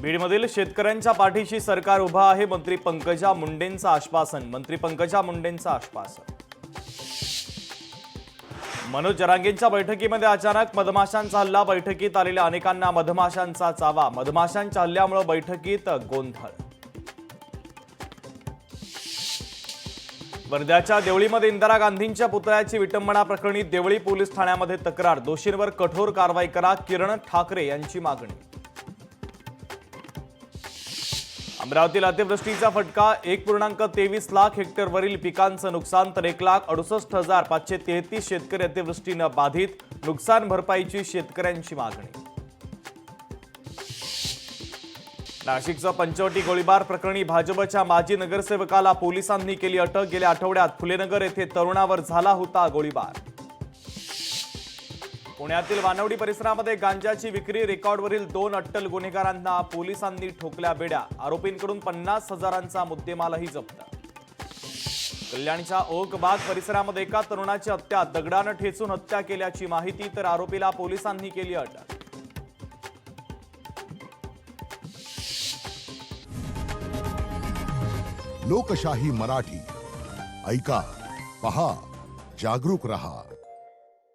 बीडमधील शेतकऱ्यांच्या पाठीशी सरकार उभा आहे. मंत्री पंकजा मुंडेंचं आश्वासन. मनोज जरांगेंच्या बैठकीमध्ये अचानक मधमाशांचा हल्ला. बैठकीत आलेल्या अनेकांना मधमाशांचा चावा. मधमाशांच्या हल्ल्यामुळे बैठकीत गोंधळ. वर्ध्याच्या देवळीमध्ये इंदिरा गांधींच्या पुतळ्याची विटंबना प्रकरणी देवळी पोलीस ठाण्यामध्ये तक्रार. दोषींवर कठोर कारवाई करा, किरण ठाकरे यांची मागणी. अमरावतीला अतिवृष्टीचा फटका. 1.23 लाख हेक्टरवरील पिकांचं नुकसान तर 1,68,533 शेतकरी अतिवृष्टीनं बाधित. नुकसान भरपाईची शेतकऱ्यांची मागणी. नाशिकचा पंचवटी गोळीबार प्रकरणी भाजपच्या माजी नगरसेवकाला पोलिसांनी केली अटक. गेल्या आठवड्यात फुलेनगर येथे तरुणावर झाला होता गोळीबार. पुण्यातील वानवडी परिसरामध्ये गांजाची विक्री. रेकॉर्डवरील 2 अट्टल गुन्हेगारांना पोलिसांनी ठोकल्या बेड्या. आरोपींकडून 50,000चा मुद्देमालही जप्त. कल्याणच्या ओकबाग परिसरामध्ये एका तरुणाची हत्या. दगडानं ठेचून हत्या केल्याची माहिती, तर आरोपीला पोलिसांनी केली अटक. लोकशाही मराठी ऐका, पहा, जागरूक रहा.